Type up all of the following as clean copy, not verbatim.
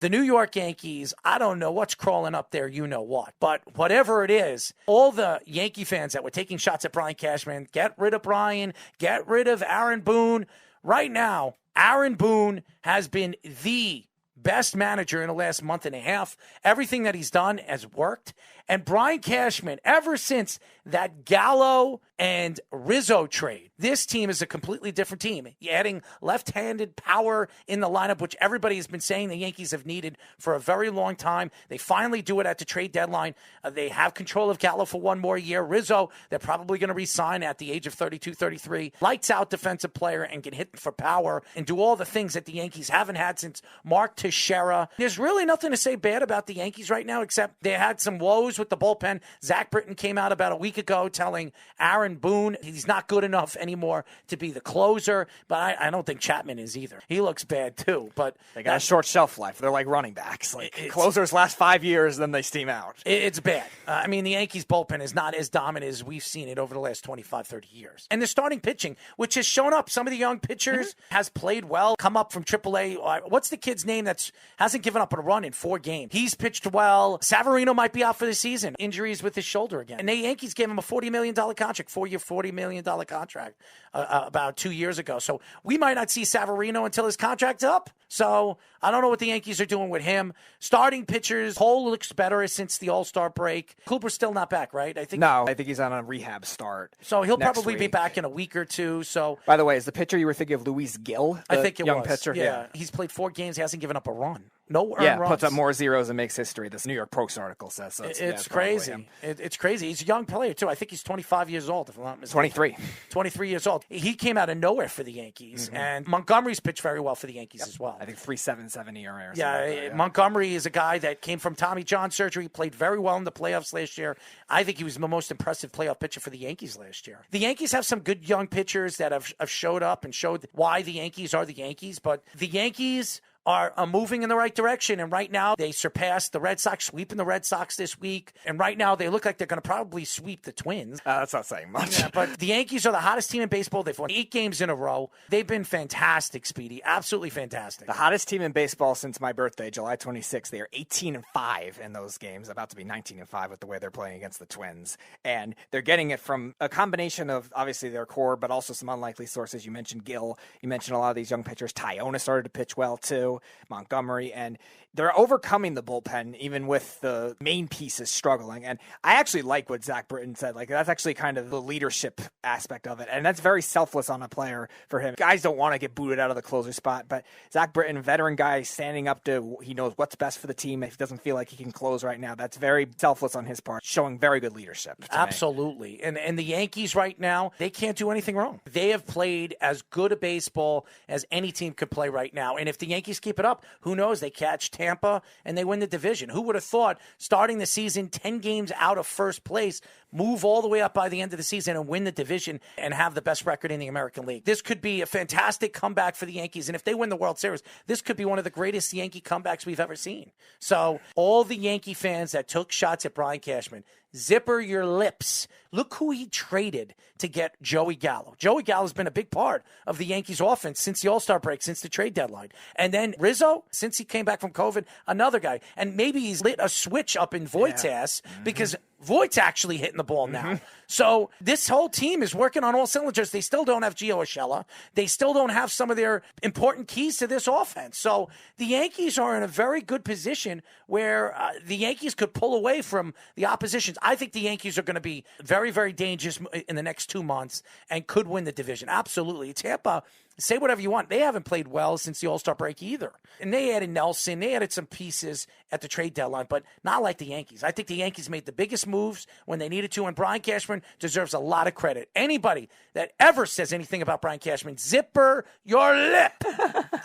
The New York Yankees, I don't know what's crawling up there, you know what. But whatever it is, all the Yankee fans that were taking shots at Brian Cashman, get rid of Brian, get rid of Aaron Boone. Right now, Aaron Boone has been the best manager in the last month and a half. Everything that he's done has worked. And Brian Cashman, ever since that Gallo and Rizzo trade, this team is a completely different team. You're adding left-handed power in the lineup, which everybody has been saying the Yankees have needed for a very long time. They finally do it at the trade deadline. They have control of Gallo for one more year. Rizzo, they're probably going to re-sign at the age of 32, 33. Lights-out defensive player and can hit for power and do all the things that the Yankees haven't had since Mark Teixeira. There's really nothing to say bad about the Yankees right now, except they had some woes with the bullpen. Zach Britton came out about a week ago telling Aaron Boone he's not good enough anymore to be the closer, but I don't think Chapman is either. He looks bad too. But they got a short shelf life. They're like running backs. Closers last 5 years, then they steam out. It's bad. I mean, the Yankees bullpen is not as dominant as we've seen it over the last 25, 30 years. And they're starting pitching, which has shown up. Some of the young pitchers has played well, come up from AAA. What's the kid's name that hasn't given up a run in 4 games? He's pitched well. Savarino might be out for the season. Injuries with his shoulder again. And the Yankees gave him a $40 million contract, 4-year, $40 million contract about 2 years ago. So we might not see Savarino until his contract's up. So I don't know what the Yankees are doing with him. Starting pitchers, Cole looks better since the All-Star break. Cooper's still not back, right? I think he's on a rehab start. So he'll probably be back in a week or two. So, by the way, is the pitcher you were thinking of Luis Gil? I think it young was. Pitcher? Yeah. He's played 4 games. He hasn't given up a run. No earned runs. Puts up more zeros and makes history. This New York Post article says. So it's crazy. It's crazy. He's a young player, too. I think he's 25 years old, if I'm not mistaken. 23. 23 years old. He came out of nowhere for the Yankees, and Montgomery's pitched very well for the Yankees as well. I think 3.77 ERA or something. Montgomery is a guy that came from Tommy John surgery, played very well in the playoffs last year. I think he was the most impressive playoff pitcher for the Yankees last year. The Yankees have some good young pitchers that have showed up and showed why the Yankees are the Yankees, but the Yankees are moving in the right direction. And right now, they surpassed the Red Sox, sweeping the Red Sox this week. And right now, they look like they're going to probably sweep the Twins. That's not saying much. Yeah, but the Yankees are the hottest team in baseball. They've won 8 games in a row. They've been fantastic, Speedy. Absolutely fantastic. The hottest team in baseball since my birthday, July 26th. They are 18-5 in those games, about to be 19-5 with the way they're playing against the Twins. And they're getting it from a combination of, obviously, their core, but also some unlikely sources. You mentioned Gil. You mentioned a lot of these young pitchers. Tyona started to pitch well, too. Montgomery, and they're overcoming the bullpen even with the main pieces struggling. And I actually like what Zach Britton said. Like, that's actually kind of the leadership aspect of it, and that's very selfless on a player for him. Guys don't want to get booted out of the closer spot, but Zach Britton, veteran guy, standing up to, he knows what's best for the team. If he doesn't feel like he can close right now, that's very selfless on his part, showing very good leadership. Absolutely. And the Yankees right now, they can't do anything wrong. They have played as good a baseball as any team could play right now. And if the Yankees keep it up, who knows? They catch Tampa and they win the division. Who would have thought starting the season 10 games out of first place, move all the way up by the end of the season and win the division and have the best record in the American League? This could be a fantastic comeback for the Yankees. And if they win the World Series, this could be one of the greatest Yankee comebacks we've ever seen. So all the Yankee fans that took shots at Brian Cashman, zipper your lips. Look who he traded to get Joey Gallo. Joey Gallo's been a big part of the Yankees offense since the All-Star break, since the trade deadline. And then Rizzo, since he came back from COVID, another guy. And maybe he's lit a switch up in Voigt's ass because Voigt's actually hitting the ball now. So this whole team is working on all cylinders. They still don't have Gio Urshela. They still don't have some of their important keys to this offense. So the Yankees are in a very good position where the Yankees could pull away from the oppositions. I think the Yankees are going to be very, very dangerous in the next 2 months and could win the division. Absolutely. Tampa, say whatever you want. They haven't played well since the All-Star break either. And they added Nelson. They added some pieces at the trade deadline, but not like the Yankees. I think the Yankees made the biggest moves when they needed to, and Brian Cashman deserves a lot of credit. Anybody that ever says anything about Brian Cashman, zipper your lip.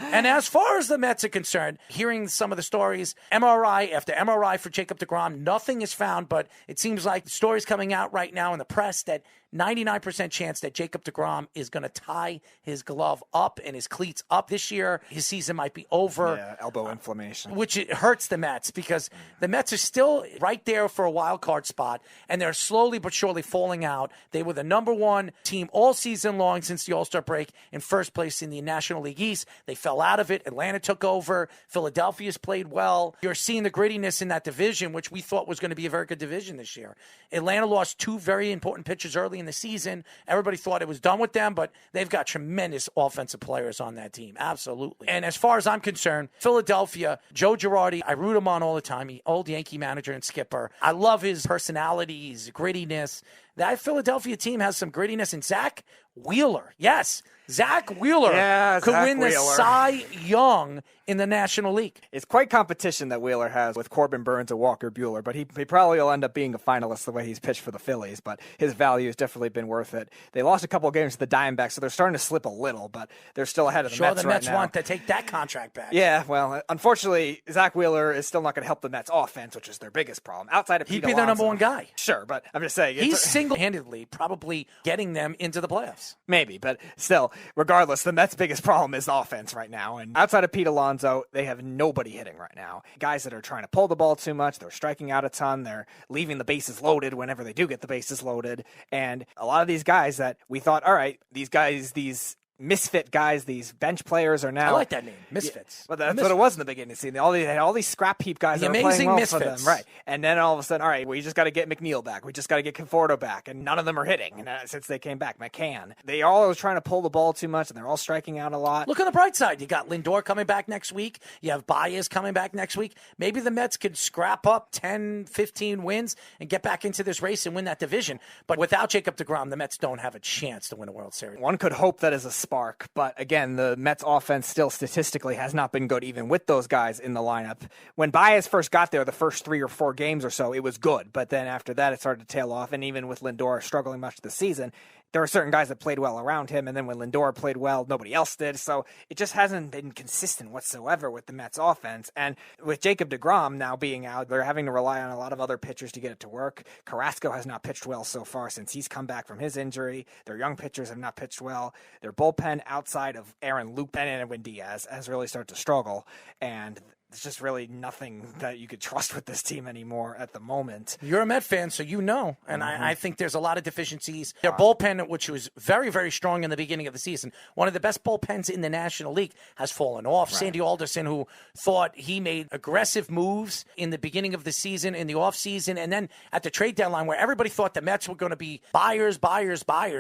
And as far as the Mets are concerned, hearing some of the stories, MRI after MRI for Jacob deGrom, nothing is found, but it seems like stories coming out right now in the press that 99% chance that Jacob deGrom is going to tie his glove up and his cleats up this year. His season might be over. Yeah, elbow inflammation. Which it hurts the Mets because the Mets are still right there for a wild card spot, and they're slowly but surely falling out. They were the number one team all season long since the All-Star break, in first place in the National League East. They fell out of it. Atlanta took over. Philadelphia's played well. You're seeing the grittiness in that division, which we thought was going to be a very good division this year. Atlanta lost two very important pitchers early in the season. Everybody thought it was done with them, but they've got tremendous offensive players on that team. Absolutely. And as far as I'm concerned, Philadelphia, Joe Girardi, I root him on all the time. He old Yankee manager and skipper. I love his personality, his grittiness. That Philadelphia team has some grittiness. And Zach Wheeler, yes, Zach Wheeler could win the Cy Young in the National League. It's quite competition that Wheeler has with Corbin Burns and Walker Buehler, but he probably will end up being a finalist the way he's pitched for the Phillies, but his value has definitely been worth it. They lost a couple of games to the Diamondbacks, so they're starting to slip a little, but they're still ahead of the Mets right now. The Mets want to take that contract back. Yeah, well, unfortunately, Zach Wheeler is still not going to help the Mets offense, which is their biggest problem. Outside of Pete He'd be their number one guy. Sure, but I'm just saying. He's single-handedly probably getting them into the playoffs. Maybe, but still, regardless, the Mets' biggest problem is the offense right now. And outside of Pete Alonso, they have nobody hitting right now. Guys that are trying to pull the ball too much, they're striking out a ton, they're leaving the bases loaded whenever they do get the bases loaded. And a lot of these guys that we thought, all right, these guys, these misfit guys, these bench players are now. I like that name, misfits. Well, that's what it was in the beginning. See, they had all these scrap heap guys that were playing well for them, right? And then all of a sudden, all right, we just got to get McNeil back. We just got to get Conforto back, and none of them are hitting. And since they came back, McCann, they all are trying to pull the ball too much, and they're all striking out a lot. Look on the bright side. You got Lindor coming back next week. You have Baez coming back next week. Maybe the Mets could scrap up 10, 15 wins and get back into this race and win that division. But without Jacob deGrom, the Mets don't have a chance to win a World Series. One could hope that is a spark, but again, the Mets offense still statistically has not been good even with those guys in the lineup. When Baez first got there, the first 3 or 4 games or so, it was good. But then after that, it started to tail off. And even with Lindor struggling much this season, there were certain guys that played well around him. And then when Lindor played well, nobody else did. So it just hasn't been consistent whatsoever with the Mets offense. And with Jacob deGrom now being out, they're having to rely on a lot of other pitchers to get it to work. Carrasco has not pitched well so far since he's come back from his injury. Their young pitchers have not pitched well. Their bullpen outside of Aaron Luke and Edwin Diaz has really started to struggle. And there's just really nothing that you could trust with this team anymore at the moment. You're a Met fan, so you know. And I think there's a lot of deficiencies. Their bullpen, which was very, very strong in the beginning of the season, one of the best bullpens in the National League, has fallen off. Right. Sandy Alderson, who thought he made aggressive moves in the beginning of the season, in the offseason, and then at the trade deadline where everybody thought the Mets were going to be buyers,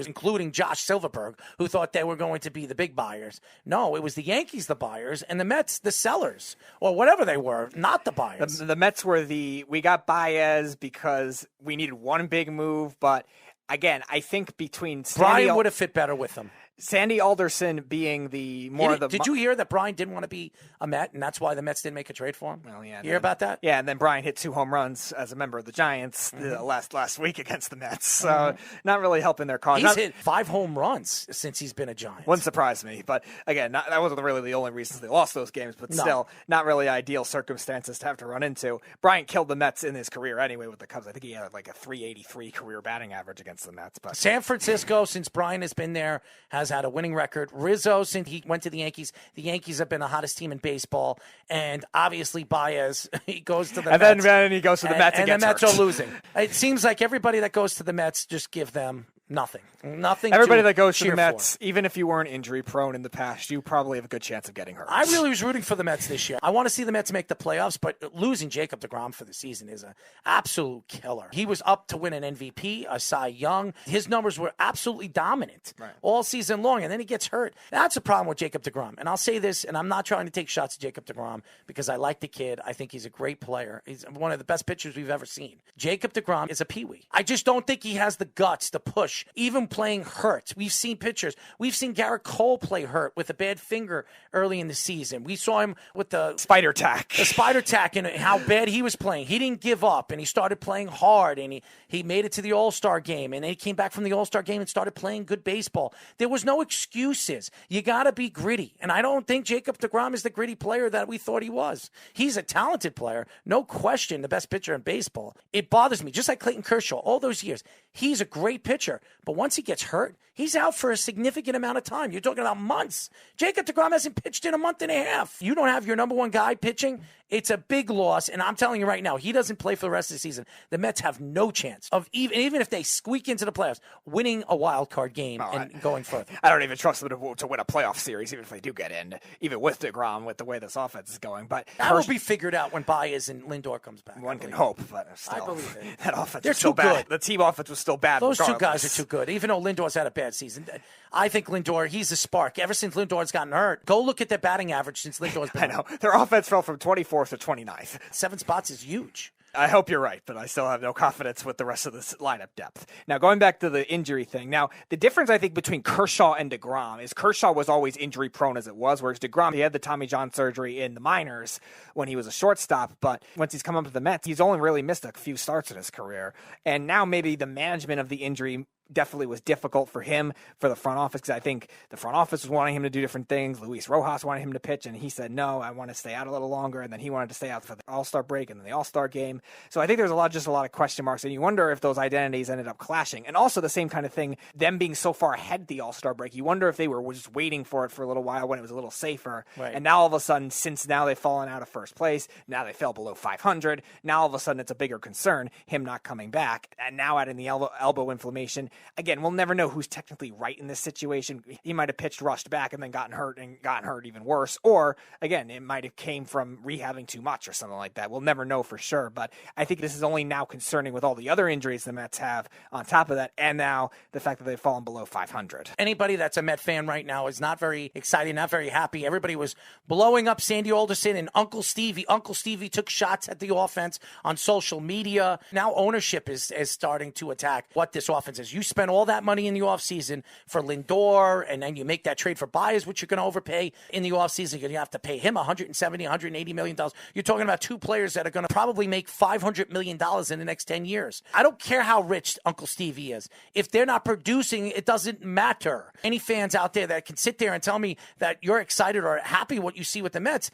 including Josh Silverberg, who thought they were going to be the big buyers. No, it was the Yankees the buyers and the Mets the sellers, or whatever they were, not the buyers. The Mets were we got Baez because we needed one big move, but again, I think between Brian would have fit better with them. Sandy Alderson being the more the. Did you hear that Brian didn't want to be a Met, and that's why the Mets didn't make a trade for him? Well, yeah. You hear about that? Yeah, and then Brian hit 2 home runs as a member of the Giants last week against the Mets, so not really helping their cause. He's hit 5 home runs since he's been a Giant. Wouldn't surprise me, but again, that wasn't really the only reasons they lost those games, but still, not really ideal circumstances to have to run into. Bryant killed the Mets in his career anyway with the Cubs. I think he had like a .383 career batting average against the Mets. But San Francisco, since Brian has been there, has had a winning record. Rizzo, since he went to the Yankees have been the hottest team in baseball. And obviously Baez, he goes to the Mets. And then he goes to the Mets and the Mets are losing. It seems like everybody that goes to the Mets, just give them nothing. Everybody that goes to the Mets, even if you weren't injury prone in the past, you probably have a good chance of getting hurt. I really was rooting for the Mets this year. I want to see the Mets make the playoffs, but losing Jacob deGrom for the season is an absolute killer. He was up to win an MVP, a Cy Young. His numbers were absolutely dominant all season long, and then he gets hurt. That's a problem with Jacob deGrom. And I'll say this, and I'm not trying to take shots at Jacob deGrom because I like the kid. I think he's a great player. He's one of the best pitchers we've ever seen. Jacob deGrom is a peewee. I just don't think he has the guts to push, even playing hurt. We've seen pitchers. We've seen Garrett Cole play hurt with a bad finger early in the season. We saw him with the spider tack. The spider tack and how bad he was playing. He didn't give up, and he started playing hard, and he made it to the All-Star game, and then he came back from the All-Star game and started playing good baseball. There was no excuses. You got to be gritty, and I don't think Jacob deGrom is the gritty player that we thought he was. He's a talented player, no question, the best pitcher in baseball. It bothers me, just like Clayton Kershaw, all those years. He's a great pitcher, But once he gets hurt, he's out for a significant amount of time. You're talking about months. Jacob deGrom hasn't pitched in a month and a half. You don't have your number one guy pitching. It's a big loss, and I'm telling you right now, he doesn't play for the rest of the season. The Mets have no chance of even if they squeak into the playoffs, winning a wild card game and going further. I don't even trust them to win a playoff series, even if they do get in, even with deGrom, with the way this offense is going. But that will be figured out when Baez and Lindor comes back. One can hope, but still, I believe it. That offense They're was still too bad. good. The team offense was still bad. Those regardless. two guys are too good. Even though Lindor's had a bad season, I think Lindor, he's a spark. Ever since Lindor's gotten hurt, go look at their batting average since Lindor's been I know. Their offense fell from 24th to 29th. 7 spots is huge. I hope you're right, but I still have no confidence with the rest of this lineup depth. Now, going back to the injury thing. Now, the difference, I think, between Kershaw and deGrom is Kershaw was always injury-prone as it was, whereas deGrom, he had the Tommy John surgery in the minors when he was a shortstop, but once he's come up to the Mets, he's only really missed a few starts in his career. And now maybe the management of the injury definitely was difficult for him, for the front office, because I think the front office was wanting him to do different things. Luis Rojas wanted him to pitch, and he said, no, I want to stay out a little longer, and then he wanted to stay out for the All-Star break and then the All-Star game. So I think there's just a lot of question marks, and you wonder if those identities ended up clashing. And also the same kind of thing, them being so far ahead the All-Star break, you wonder if they were just waiting for it for a little while when it was a little safer. Right. And now all of a sudden, since now they've fallen out of first place, now they fell below 500, now all of a sudden it's a bigger concern, him not coming back, and now adding the elbow inflammation. Again, we'll never know who's technically right in this situation. He might have pitched rushed back and then gotten hurt even worse. Or, again, it might have came from rehabbing too much or something like that. We'll never know for sure. But I think this is only now concerning with all the other injuries the Mets have on top of that. And now the fact that they've fallen below 500. Anybody that's a Met fan right now is not very excited, not very happy. Everybody was blowing up Sandy Alderson and Uncle Stevie. Uncle Stevie took shots at the offense on social media. Now ownership is starting to attack what this offense is. You spend all that money in the offseason for Lindor, and then you make that trade for Baez, which you're going to overpay in the offseason. You're going to have to pay him $170, $180 million. You're talking about two players that are going to probably make $500 million in the next 10 years. I don't care how rich Uncle Stevie is. If they're not producing, it doesn't matter. Any fans out there that can sit there and tell me that you're excited or happy what you see with the Mets,